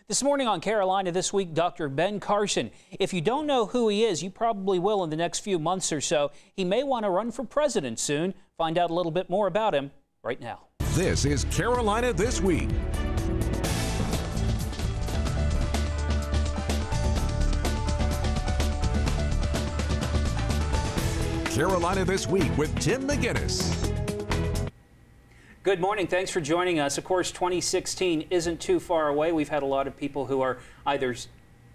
This morning on Carolina This Week, Dr. Ben Carson. If you don't know who he is, you probably will in the next few months or so. He may want to run for president soon. Find out a little bit more about him right now. This is Carolina This Week. Carolina This Week with Tim McGinnis. Good morning. Thanks for joining us. Of course, 2016 isn't too far away. We've had a lot of people who are either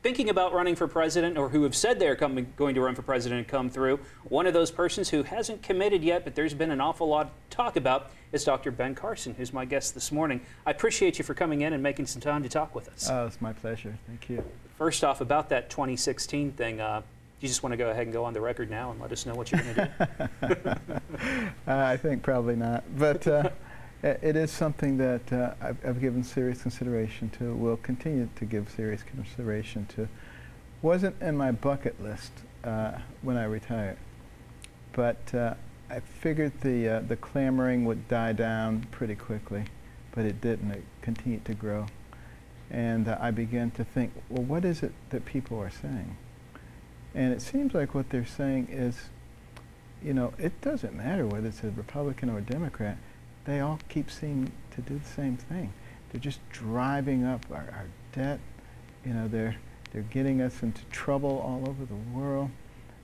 thinking about running for president or who have said they're going to run for president and come through. One of those persons who hasn't committed yet, but there's been an awful lot to talk about, is Dr. Ben Carson, who's my guest this morning. I appreciate you for coming in and making some time to talk with us. Oh, it's my pleasure. Thank you. First off, about that 2016 thing, you just want to go ahead and go on the record now and let us know what you're going to do? I think probably not, but it is something that I've given serious consideration to, will continue to give serious consideration to. Wasn't in my bucket list when I retired, but I figured the clamoring would die down pretty quickly, but it didn't. It continued to grow. And I began to think, well, what is it that people are saying? And it seems like what they're saying is, you know, it doesn't matter whether it's a Republican or a Democrat. They all keep seeming to do the same thing. They're just driving up our debt. You know, they're getting us into trouble all over the world.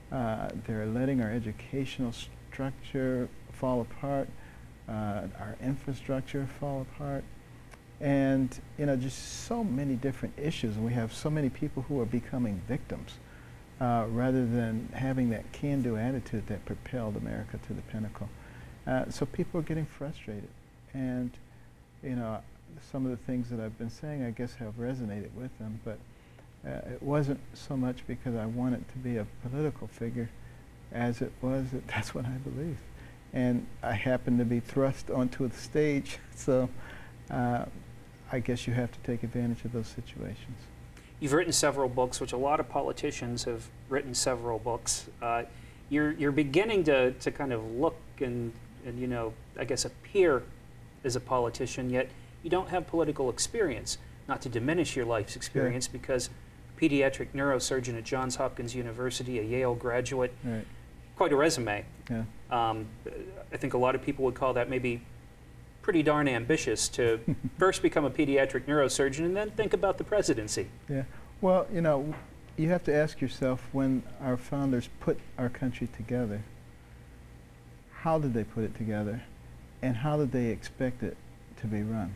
They're letting our educational structure fall apart, our infrastructure fall apart. And, you know, just so many different issues. And we have so many people who are becoming victims. Rather than having that can-do attitude that propelled America to the pinnacle. So people are getting frustrated. And, you know, some of the things that I've been saying, I guess, have resonated with them, but it wasn't so much because I wanted to be a political figure as it was that that's what I believe. And I happened to be thrust onto the stage, so I guess you have to take advantage of those situations. You've written several books, which a lot of politicians have written several books. You're beginning to kind of look and, you know, I guess appear as a politician, yet you don't have political experience. Not to diminish your life's experience, yeah. Because pediatric neurosurgeon at Johns Hopkins University, a Yale graduate, right. Quite a resume. Yeah. I think a lot of people would call that maybe pretty darn ambitious to first become a pediatric neurosurgeon and then think about the presidency. Yeah. Well, you know, you have to ask yourself, when our founders put our country together, how did they put it together and how did they expect it to be run?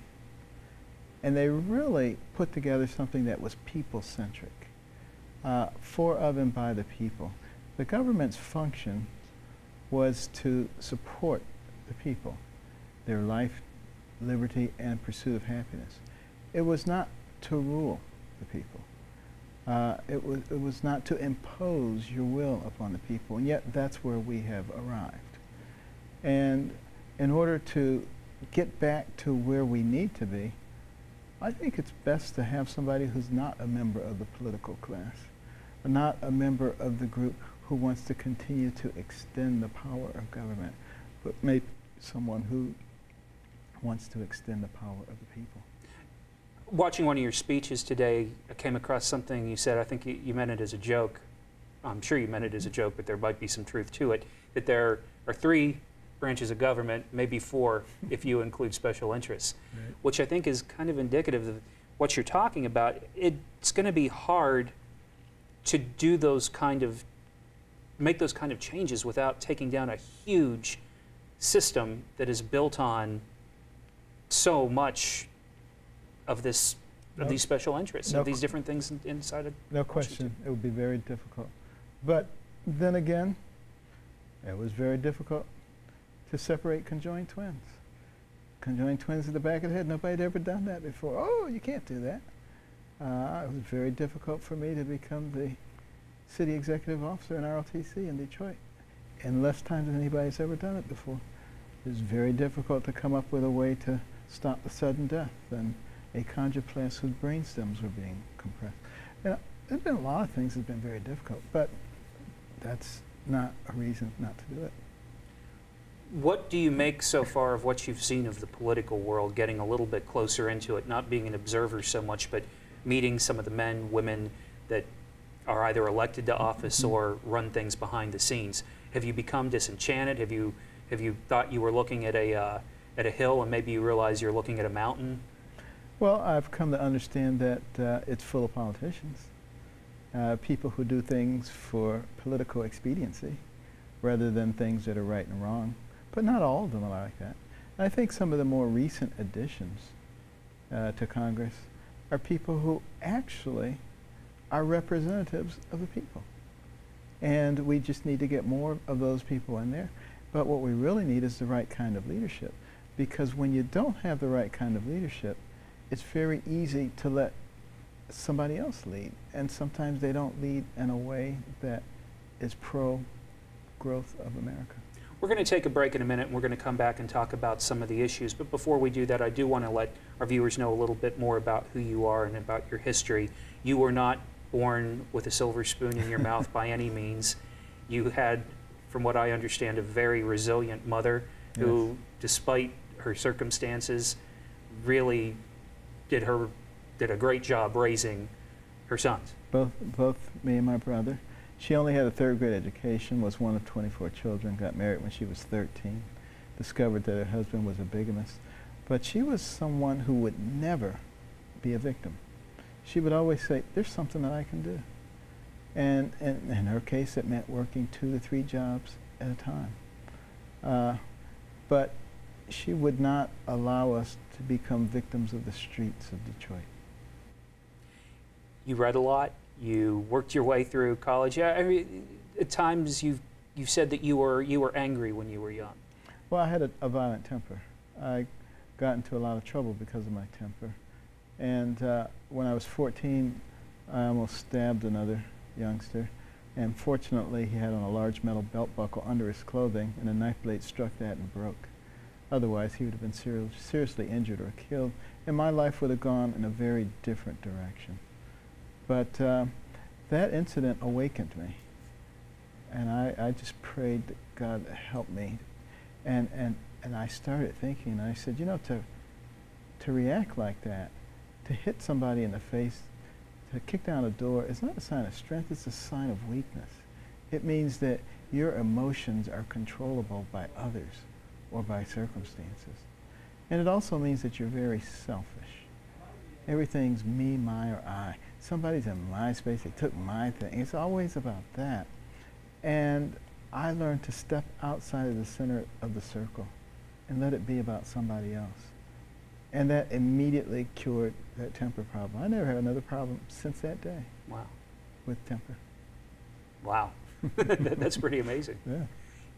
And they really put together something that was people-centric, for, of, and by the people. The government's function was to support the people, their life, liberty, and pursuit of happiness. It was not to rule the people. It was not to impose your will upon the people, and yet that's where we have arrived. And in order to get back to where we need to be, I think it's best to have somebody who's not a member of the political class, or not a member of the group who wants to continue to extend the power of government, but maybe someone who wants to extend the power of the people. Watching one of your speeches today, I came across something you said. I think you meant it as a joke. I'm sure you meant it as a joke, but there might be some truth to it, that there are 3 branches of government, maybe 4 if you include special interests, right. Which I think is kind of indicative of what you're talking about. It's going to be hard to do those kind of, make those kind of changes without taking down a huge system that is built on so much of this, of these special interests, of these different things inside of No question, it would be very difficult. But then again, it was very difficult to separate conjoined twins. Conjoined twins at the back of the head, nobody had ever done that before. Oh, you can't do that. It was very difficult for me to become the city executive officer in ROTC in Detroit, in less time than anybody's ever done it before. It was very difficult to come up with a way to stop the sudden death and achondroplasts whose brain stems were being compressed. You know, there's been a lot of things that have been very difficult, but that's not a reason not to do it. What do you make so far of what you've seen of the political world, getting a little bit closer into it, not being an observer so much, but meeting some of the men, women that are either elected to office or run things behind the scenes. Have you become disenchanted? Have you thought you were looking at a hill and maybe you realize you're looking at a mountain? Well, I've come to understand that it's full of politicians, people who do things for political expediency rather than things that are right and wrong. But not all of them are like that. And I think some of the more recent additions to Congress are people who actually are representatives of the people. And we just need to get more of those people in there. But what we really need is the right kind of leadership. Because when you don't have the right kind of leadership, it's very easy to let somebody else lead. And sometimes they don't lead in a way that is pro-growth of America. We're going to take a break in a minute and we're going to come back and talk about some of the issues. But before we do that, I do want to let our viewers know a little bit more about who you are and about your history. You were not born with a silver spoon in your mouth by any means. You had, from what I understand, a very resilient mother who, despite her circumstances, really did a great job raising her sons. Both me and my brother. She only had a third-grade education, was one of 24 children, got married when she was 13, discovered that her husband was a bigamist. But she was someone who would never be a victim. She would always say, there's something that I can do. And in her case, it meant working 2 to 3 jobs at a time. But she would not allow us to become victims of the streets of Detroit. You read a lot. You worked your way through college. Yeah, I mean, at times you've said that you were angry when you were young. Well, I had a violent temper. I got into a lot of trouble because of my temper. And when I was 14, I almost stabbed another youngster. And fortunately, he had on a large metal belt buckle under his clothing, and a knife blade struck that and broke. Otherwise, he would have been seriously injured or killed, and my life would have gone in a very different direction. But that incident awakened me, and I just prayed that God help me. And I started thinking, and I said, you know, to react like that, to hit somebody in the face, to kick down a door, is not a sign of strength, it's a sign of weakness. It means that your emotions are controllable by others or by circumstances. And it also means that you're very selfish. Everything's me, my, or I. Somebody's in my space, they took my thing. It's always about that. And I learned to step outside of the center of the circle and let it be about somebody else. And that immediately cured that temper problem. I never had another problem since that day. Wow. With temper. Wow. That's pretty amazing. Yeah.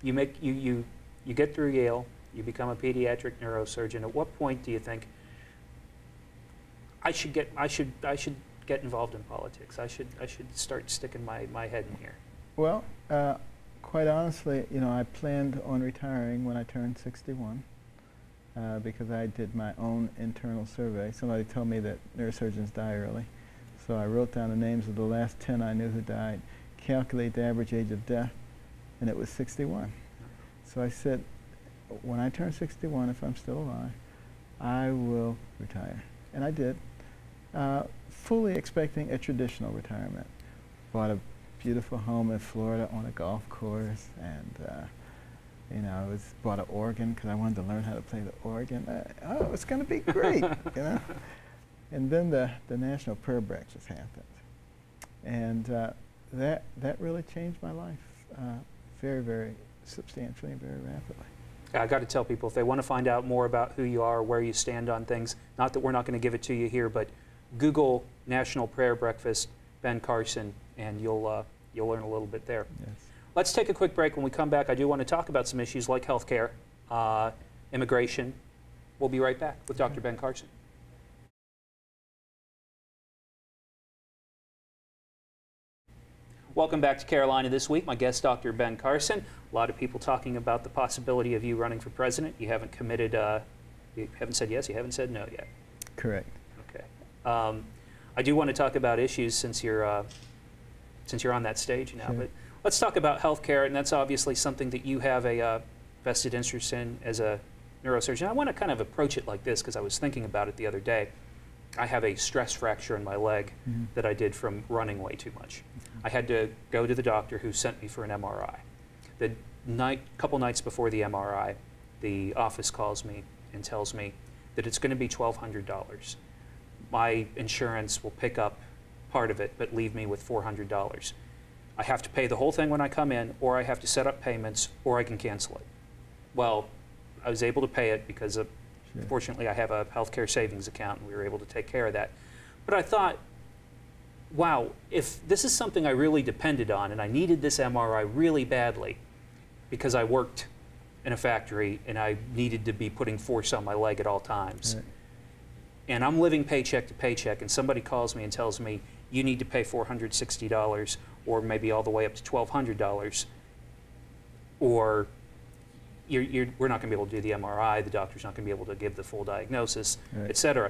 You get through Yale, you become a pediatric neurosurgeon. At what point do you think I should get involved in politics? I should start sticking my head in here. Well, quite honestly, you know, I planned on retiring when I turned 61 because I did my own internal survey. Somebody told me that neurosurgeons die early, so I wrote down the names of the last 10 I knew who died, calculate the average age of death, and it was 61. So I said, when I turn 61, if I'm still alive, I will retire. And I did, fully expecting a traditional retirement. Bought a beautiful home in Florida on a golf course, and you know, bought an organ because I wanted to learn how to play the organ. Oh, it's going to be great, you know. And then the National Prayer Breakfast happened, and that really changed my life very, very substantially and very rapidly. I got to tell people, if they want to find out more about who you are, where you stand on things, not that we're not going to give it to you here, but Google National Prayer Breakfast, Ben Carson, and you'll learn a little bit there. Yes. Let's take a quick break. When we come back, I do want to talk about some issues like health care, immigration. We'll be right back with Dr. Ben Carson. Welcome back to Carolina This Week. My guest, Dr. Ben Carson. A lot of people talking about the possibility of you running for president. You haven't committed, you haven't said yes, you haven't said no yet. Correct. Okay. I do want to talk about issues since you're on that stage now. Sure. But let's talk about health care, and that's obviously something that you have a vested interest in as a neurosurgeon. I want to kind of approach it like this because I was thinking about it the other day. I have a stress fracture in my leg that I did from running way too much. I had to go to the doctor who sent me for an MRI. The couple nights before the MRI, the office calls me and tells me that it's going to be $1,200. My insurance will pick up part of it, but leave me with $400. I have to pay the whole thing when I come in, or I have to set up payments, or I can cancel it. Well, I was able to pay it because fortunately I have a healthcare savings account and we were able to take care of that. But I thought, wow, if this is something I really depended on and I needed this MRI really badly because I worked in a factory and I needed to be putting force on my leg at all times. Right. And I'm living paycheck to paycheck and somebody calls me and tells me you need to pay $460 or maybe all the way up to $1,200 or we're not going to be able to do the MRI, the doctor's not going to be able to give the full diagnosis, right, et cetera.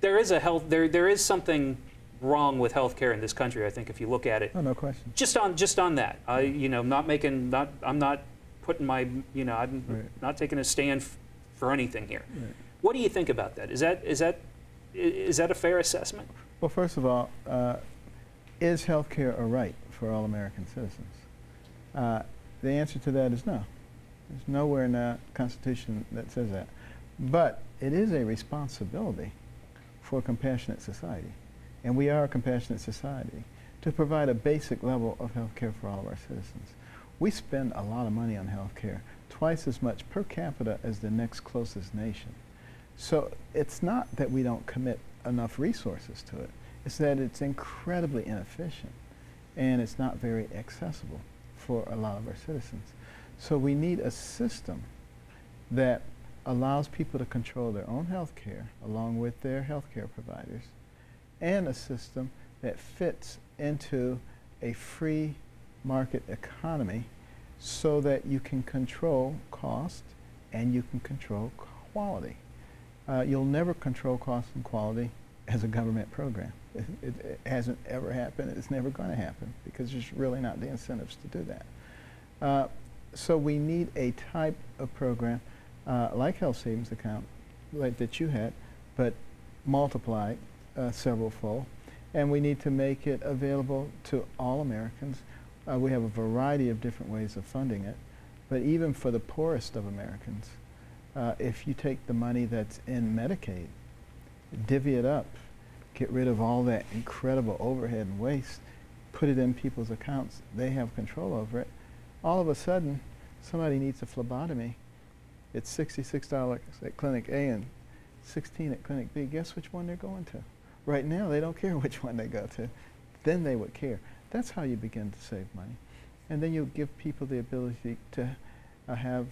There is something wrong with healthcare in this country, I think, if you look at it. Oh, no question. Just on that. You know, I'm not putting my, you know, I'm right, not taking a stand for anything here. Right. What do you think about that? Is that a fair assessment? Well, first of all, is healthcare a right for all American citizens? The answer to that is no. There's nowhere in the Constitution that says that. But it is a responsibility for a compassionate society, and we are a compassionate society, to provide a basic level of health care for all of our citizens. We spend a lot of money on health care, twice as much per capita as the next closest nation. So it's not that we don't commit enough resources to it, it's that it's incredibly inefficient and it's not very accessible for a lot of our citizens. So we need a system that allows people to control their own health care along with their health care providers, and a system that fits into a free market economy so that you can control cost and you can control quality. You'll never control cost and quality as a government program. It hasn't ever happened. It's never going to happen because there's really not the incentives to do that. So we need a type of program like health savings account, like that you had, but multiplied several-fold, and we need to make it available to all Americans. We have a variety of different ways of funding it, but even for the poorest of Americans, if you take the money that's in Medicaid, divvy it up, get rid of all that incredible overhead and waste, put it in people's accounts, they have control over it. All of a sudden, somebody needs a phlebotomy. It's $66 at Clinic A and $16 at Clinic B. Guess which one they're going to? Right now, they don't care which one they go to. Then they would care. That's how you begin to save money. And then you give people the ability to have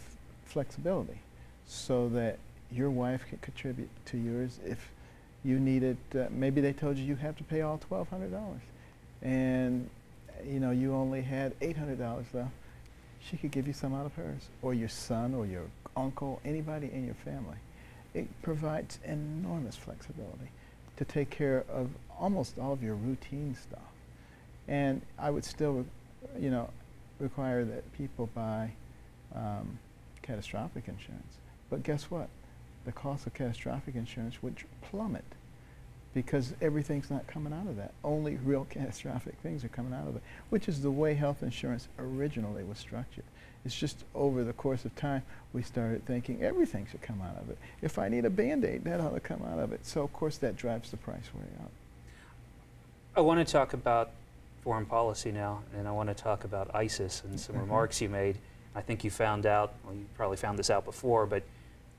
flexibility so that your wife can contribute to yours if you need it. Maybe they told you you have to pay all $1,200 and you know you only had $800 left. She could give you some out of hers, or your son or your uncle, anybody in your family. It provides enormous flexibility to take care of almost all of your routine stuff. And I would still, you know, require that people buy catastrophic insurance. But guess what? The cost of catastrophic insurance would plummet because everything's not coming out of that. Only real catastrophic things are coming out of it, which is the way health insurance originally was structured. It's just over the course of time, we started thinking everything should come out of it. If I need a Band-Aid, that ought to come out of it. So, of course, that drives the price way up. I want to talk about foreign policy now, and I want to talk about ISIS and some remarks you made. I think you found out, well, you probably found this out before, but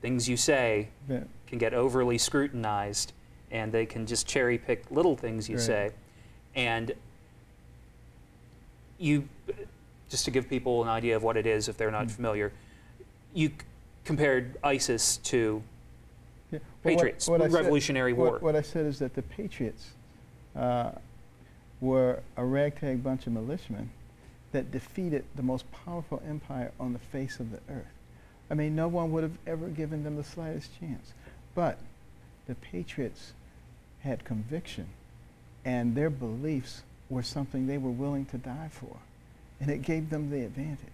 things you say can get overly scrutinized, and they can just cherry pick little things you say. And you, just to give people an idea of what it is if they're not familiar, you compared ISIS to Patriots, Revolutionary War. What I said is that the Patriots were a ragtag bunch of militiamen that defeated the most powerful empire on the face of the earth. I mean, no one would have ever given them the slightest chance. But the Patriots had conviction, and their beliefs were something they were willing to die for, and it gave them the advantage.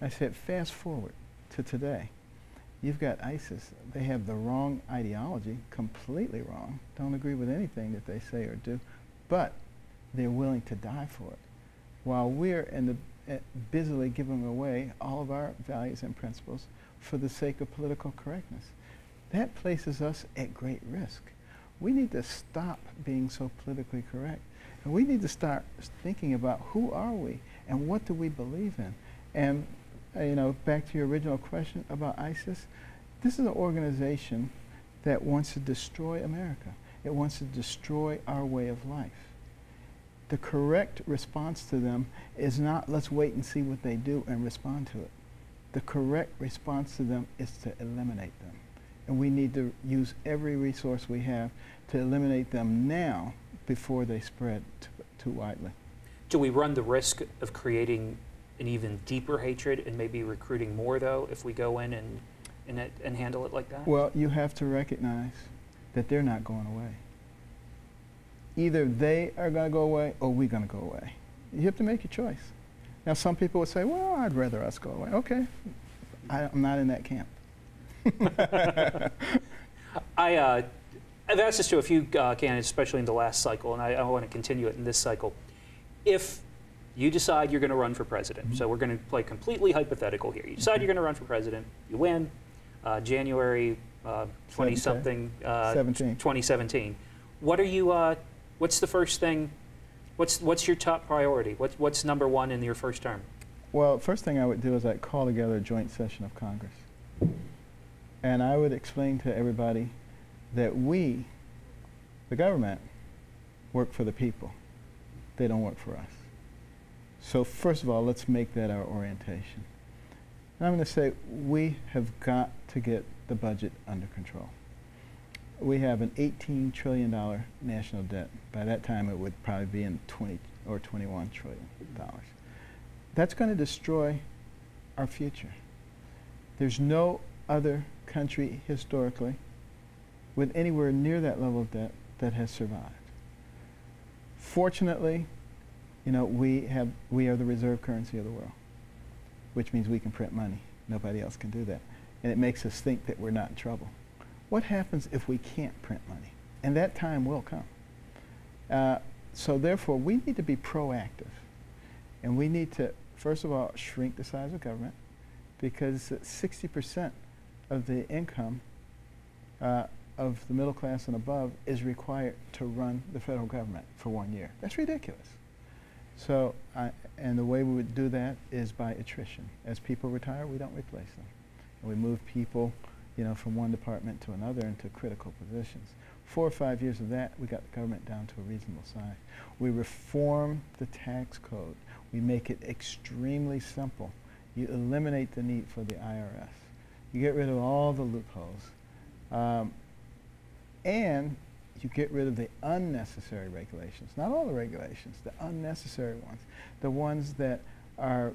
I said, fast forward to today, You've got ISIS. They have the wrong ideology, completely wrong. Don't agree with anything that they say or do, but they're willing to die for it. While we're busily giving away all of our values and principles for the sake of political correctness. That places us at great risk. We need to stop being so politically correct, and we need to start thinking about who are we and what do we believe in. And you know, back to your original question about ISIS, this is an organization that wants to destroy America. It wants to destroy our way of life. The correct response to them is not let's wait and see what they do and respond to it. The correct response to them is to eliminate them. And we need to use every resource we have to eliminate them now before they spread too widely. Do we run the risk of creating an even deeper hatred and maybe recruiting more, though, if we go in and handle it like that? Well, you have to recognize that they're not going away. Either they are going to go away or we're going to go away. You have to make your choice. Now, some people would say, well, I'd rather us go away. Okay, I'm not in that camp. I've asked this to a few candidates, especially in the last cycle, and I want to continue it in this cycle. If you decide you're going to run for president, so we're going to play completely hypothetical here. You decide you're going to run for president, you win, January 20-something, 2017. What are you, what's the first thing, what's your top priority? What's number one in your first term? Well, first thing I would do is I'd call together a joint session of Congress. And I would explain to everybody that we, the government, work for the people. They don't work for us. So first of all, let's make that our orientation. And I'm going to say we have got to get the budget under control. We have an $18 trillion national debt. By that time, it would probably be in 20 or $21 trillion. That's going to destroy our future. There's no other country historically with anywhere near that level of debt that has survived. Fortunately, you know, we are the reserve currency of the world, which means we can print money. Nobody else can do that. And it makes us think that we're not in trouble. What happens if we can't print money? And that time will come. So therefore, we need to be proactive. And we need to, first of all, shrink the size of government, because 60% of the income of the middle class and above is required to run the federal government for 1 year. That's ridiculous. So, and the way we would do that is by attrition. As people retire, we don't replace them. And we move people, you know, from one department to another into critical positions. 4 or 5 years of that, we got the government down to a reasonable size. We reform the tax code. We make it extremely simple. You eliminate the need for the IRS. You get rid of all the loopholes. And you get rid of the unnecessary regulations. Not all the regulations, the unnecessary ones. The ones that are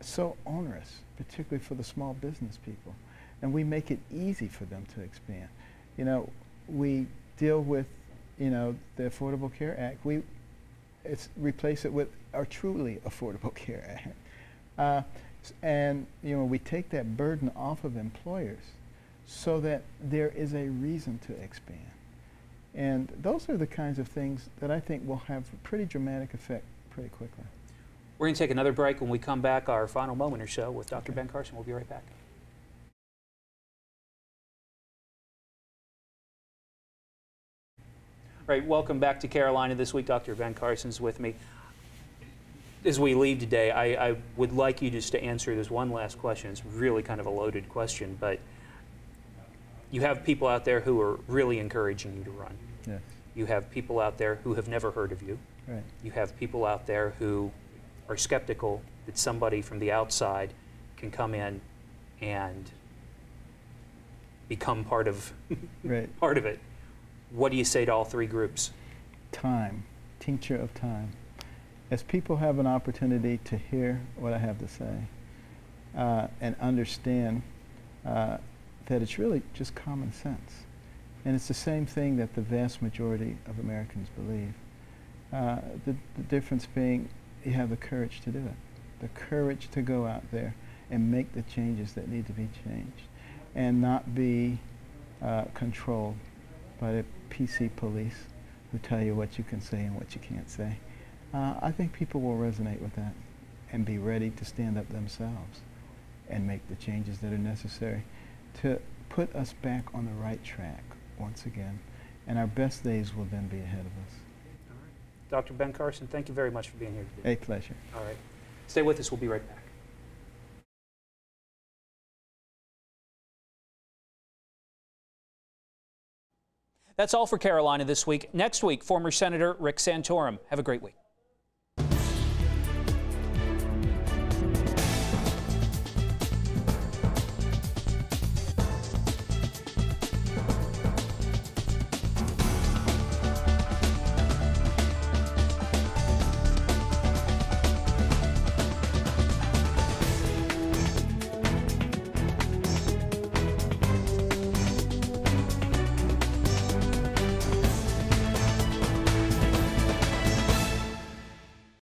so onerous, particularly for the small business people. And we make it easy for them to expand. You know, we deal with, you know, the Affordable Care Act. We replace it with our truly Affordable Care Act. And, you know, we take that burden off of employers so that there is a reason to expand. And those are the kinds of things that I think will have a pretty dramatic effect pretty quickly. We're going to take another break. When we come back, our final moment or so with Dr. Ben Carson. We'll be right back. All right, welcome back to Carolina This Week. Dr. Ben Carson's with me. As we leave today, I would like you just to answer this one last question. It's really kind of a loaded question, but you have people out there who are really encouraging you to run. Yes. You have people out there who have never heard of you. Right. You have people out there who are skeptical that somebody from the outside can come in and become part of, right. part of it. What do you say to all three groups? Time, tincture of time. As people have an opportunity to hear what I have to say and understand that it's really just common sense. And it's the same thing that the vast majority of Americans believe. The difference being you have the courage to do it, the courage to go out there and make the changes that need to be changed. and not be controlled by the PC police who tell you what you can say and what you can't say. I think people will resonate with that and be ready to stand up themselves and make the changes that are necessary to put us back on the right track once again, and our best days will then be ahead of us. All right. Dr. Ben Carson, thank you very much for being here today. A pleasure. All right. Stay with us. We'll be right back. That's all for Carolina this week. Next week, former Senator Rick Santorum. Have a great week.